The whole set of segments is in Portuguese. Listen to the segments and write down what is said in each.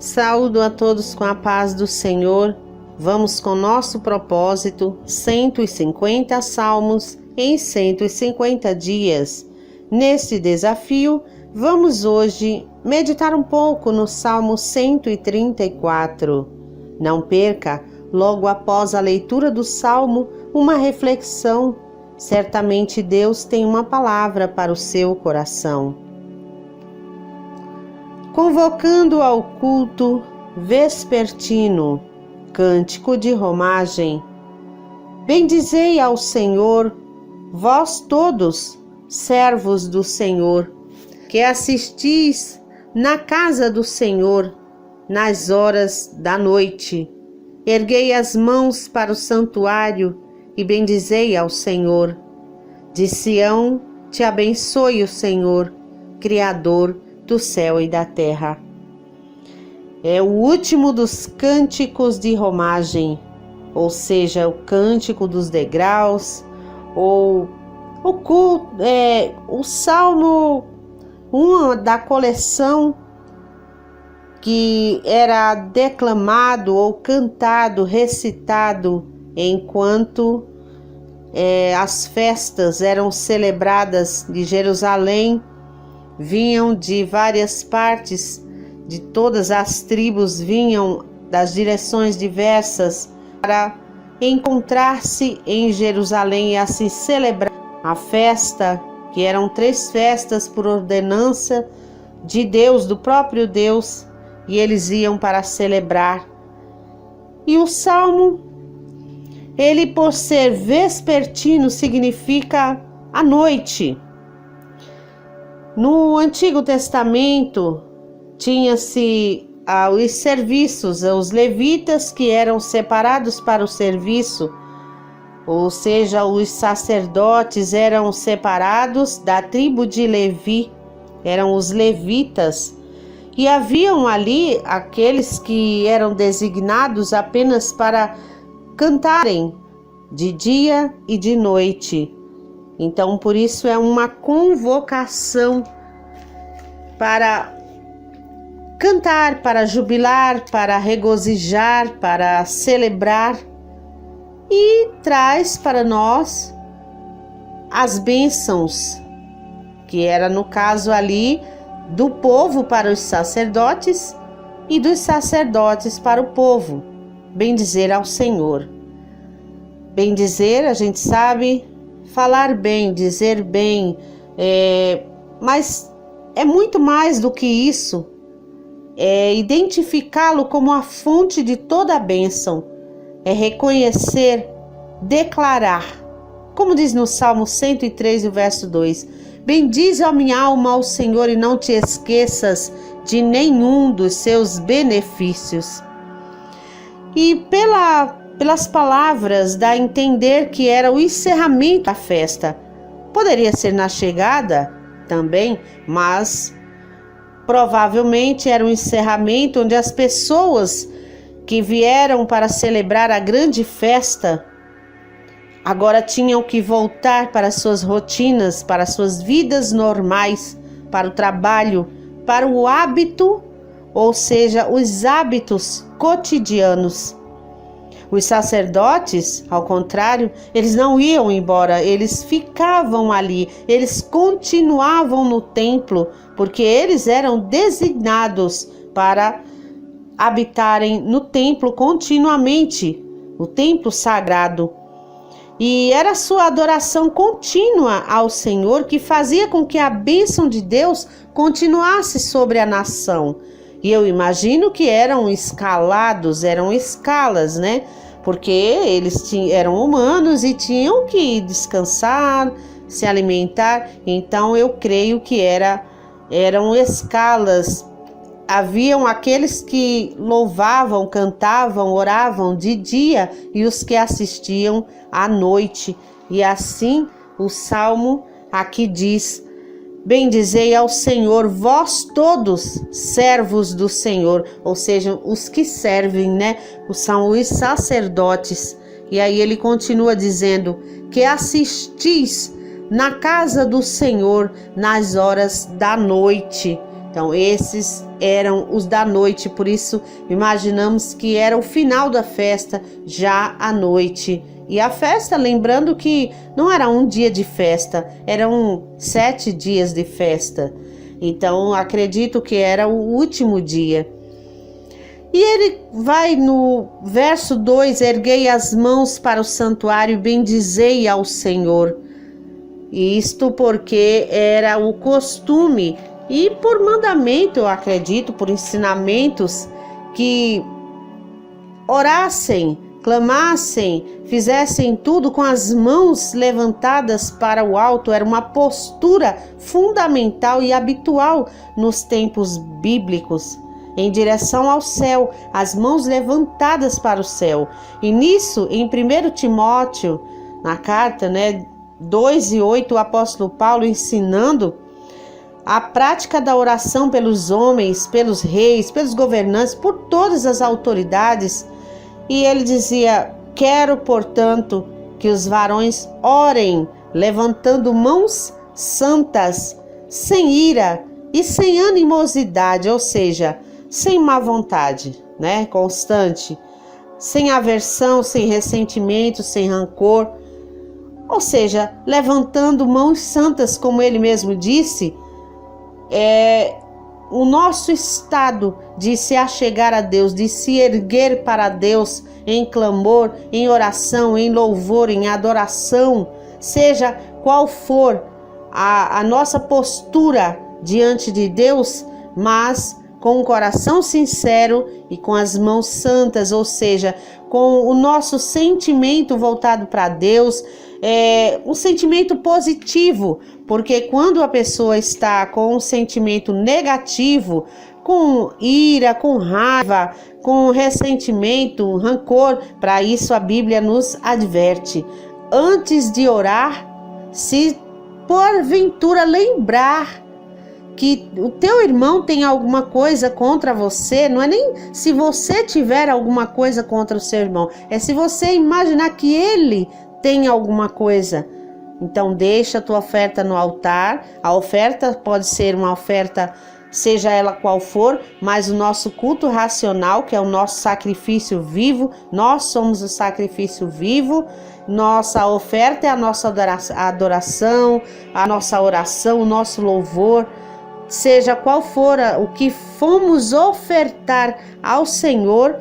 Saúdo a todos com a paz do Senhor. Vamos com nosso propósito, 150 salmos em 150 dias. Neste desafio, vamos hoje meditar um pouco no Salmo 134. Não perca, logo após a leitura do Salmo, uma reflexão. Certamente Deus tem uma palavra para o seu coração. Convocando ao culto vespertino, cântico de romagem. Bendizei ao Senhor, vós todos, servos do Senhor, que assistis na casa do Senhor, nas horas da noite. Erguei as mãos para o santuário e bendizei ao Senhor. De Sião te abençoe o Senhor, Criador do céu e da terra. É o último dos cânticos de romagem, ou seja, o cântico dos degraus, ou o salmo, uma da coleção que era declamado ou cantado, recitado enquanto as festas eram celebradas de Jerusalém. Vinham de várias partes, de todas as tribos, vinham das direções diversas para encontrar-se em Jerusalém e assim celebrar a festa, que eram 3 festas por ordenança de Deus, do próprio Deus, e eles iam para celebrar. E o salmo, ele por ser vespertino, significa a noite. No Antigo Testamento, tinha-se os serviços, os levitas que eram separados para o serviço, ou seja, os sacerdotes eram separados da tribo de Levi, eram os levitas, e haviam ali aqueles que eram designados apenas para cantarem de dia e de noite. Então, por isso é uma convocação para cantar, para jubilar, para regozijar, para celebrar, e traz para nós as bênçãos, que era no caso ali do povo para os sacerdotes e dos sacerdotes para o povo. Bendizer ao Senhor. Bendizer, a gente sabe, falar bem, dizer bem, mas é muito mais do que isso. É identificá-lo como a fonte de toda a bênção. É reconhecer, declarar. Como diz no Salmo 103, o verso 2. Bendize a minha alma ao Senhor e não te esqueças de nenhum dos seus benefícios. E pelas palavras dá a entender que era o encerramento da festa. Poderia ser na chegada também, mas provavelmente era um encerramento onde as pessoas que vieram para celebrar a grande festa agora tinham que voltar para suas rotinas, para suas vidas normais, para o trabalho, para o hábito, ou seja, os hábitos cotidianos. Os sacerdotes, ao contrário, eles não iam embora, eles ficavam ali, eles continuavam no templo, porque eles eram designados para habitarem no templo continuamente, o templo sagrado. E era a sua adoração contínua ao Senhor que fazia com que a bênção de Deus continuasse sobre a nação. E eu imagino que eram escalados, eram escalas, né? Porque eles eram humanos e tinham que descansar, se alimentar. Então eu creio que eram escalas. Haviam aqueles que louvavam, cantavam, oravam de dia e os que assistiam à noite. E assim o Salmo aqui diz: bendizei ao Senhor, vós todos, servos do Senhor, ou seja, os que servem, né? São os sacerdotes. E aí ele continua dizendo que assistis na casa do Senhor nas horas da noite. Então esses eram os da noite, por isso imaginamos que era o final da festa, já à noite. E a festa, lembrando que não era um dia de festa, eram 7 dias de festa. Então, acredito que era o último dia. E ele vai no verso 2, erguei as mãos para o santuário e bendizei ao Senhor. Isto porque era o costume e por mandamento, eu acredito, por ensinamentos, que orassem, clamassem, fizessem tudo com as mãos levantadas para o alto. Era uma postura fundamental e habitual nos tempos bíblicos, em direção ao céu, as mãos levantadas para o céu. E nisso, em 1 Timóteo, na carta, 2:8, o apóstolo Paulo ensinando a prática da oração pelos homens, pelos reis, pelos governantes, por todas as autoridades. E ele dizia: quero, portanto, que os varões orem, levantando mãos santas, sem ira e sem animosidade, ou seja, sem má vontade, constante, sem aversão, sem ressentimento, sem rancor. Ou seja, levantando mãos santas, como ele mesmo disse, o nosso estado de se achegar a Deus, de se erguer para Deus em clamor, em oração, em louvor, em adoração, seja qual for a nossa postura diante de Deus, mas com um coração sincero e com as mãos santas, ou seja, com o nosso sentimento voltado para Deus, um sentimento positivo, porque quando a pessoa está com um sentimento negativo, com ira, com raiva, com ressentimento, rancor, para isso a Bíblia nos adverte: antes de orar, se porventura lembrar que o teu irmão tem alguma coisa contra você, não é nem se você tiver alguma coisa contra o seu irmão, é se você imaginar que ele tem alguma coisa. Então deixa a tua oferta no altar. A oferta pode ser uma oferta, seja ela qual for, mas o nosso culto racional, que é o nosso sacrifício vivo, nós somos o sacrifício vivo. Nossa oferta é a nossa adoração, a nossa oração, o nosso louvor. Seja qual for o que fomos ofertar ao Senhor,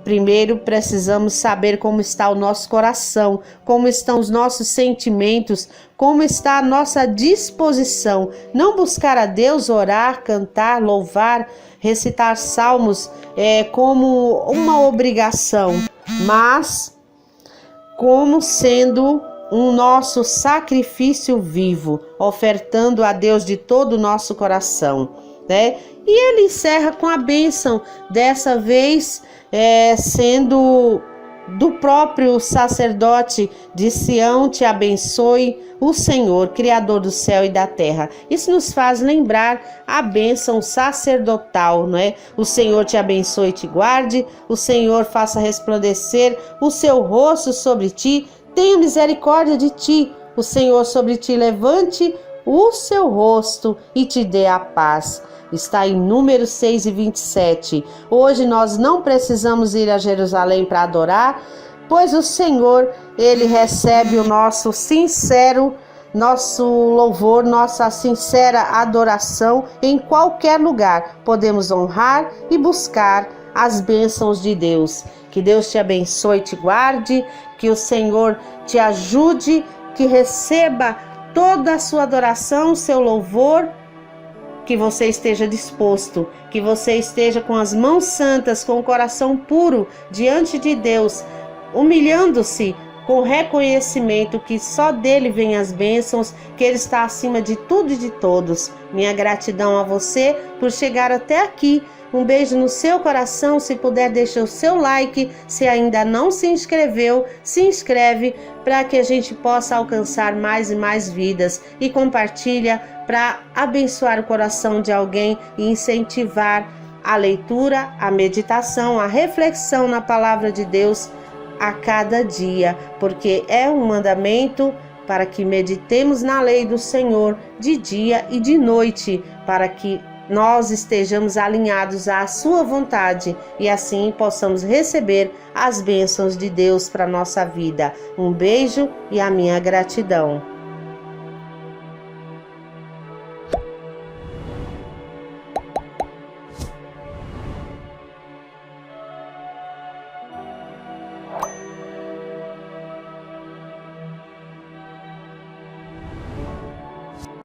primeiro precisamos saber como está o nosso coração, como estão os nossos sentimentos, como está a nossa disposição. Não buscar a Deus, orar, cantar, louvar, recitar salmos como uma obrigação, mas como sendo um nosso sacrifício vivo, ofertando a Deus de todo o nosso coração, E ele encerra com a bênção, dessa vez sendo do próprio sacerdote de Sião: te abençoe o Senhor, Criador do céu e da terra. Isso nos faz lembrar a bênção sacerdotal, O Senhor te abençoe e te guarde, o Senhor faça resplandecer o seu rosto sobre ti, tenha misericórdia de ti, o Senhor sobre ti levante o seu rosto e te dê a paz. Está em Números 6:27. Hoje nós não precisamos ir a Jerusalém para adorar, pois o Senhor, ele recebe o nosso louvor, nossa sincera adoração em qualquer lugar. Podemos honrar e buscar as bênçãos de Deus. Que Deus te abençoe e te guarde, que o Senhor te ajude, que receba toda a sua adoração, seu louvor, que você esteja disposto, que você esteja com as mãos santas, com o coração puro diante de Deus, humilhando-se com reconhecimento que só dele vem as bênçãos, que ele está acima de tudo e de todos. Minha gratidão a você por chegar até aqui. Um beijo no seu coração. Se puder, deixa o seu like. Se ainda não se inscreveu, se inscreve para que a gente possa alcançar mais e mais vidas. E compartilha para abençoar o coração de alguém e incentivar a leitura, a meditação, a reflexão na palavra de Deus a cada dia, porque é um mandamento para que meditemos na lei do Senhor de dia e de noite, para que nós estejamos alinhados à sua vontade e assim possamos receber as bênçãos de Deus para a nossa vida. Um beijo e a minha gratidão.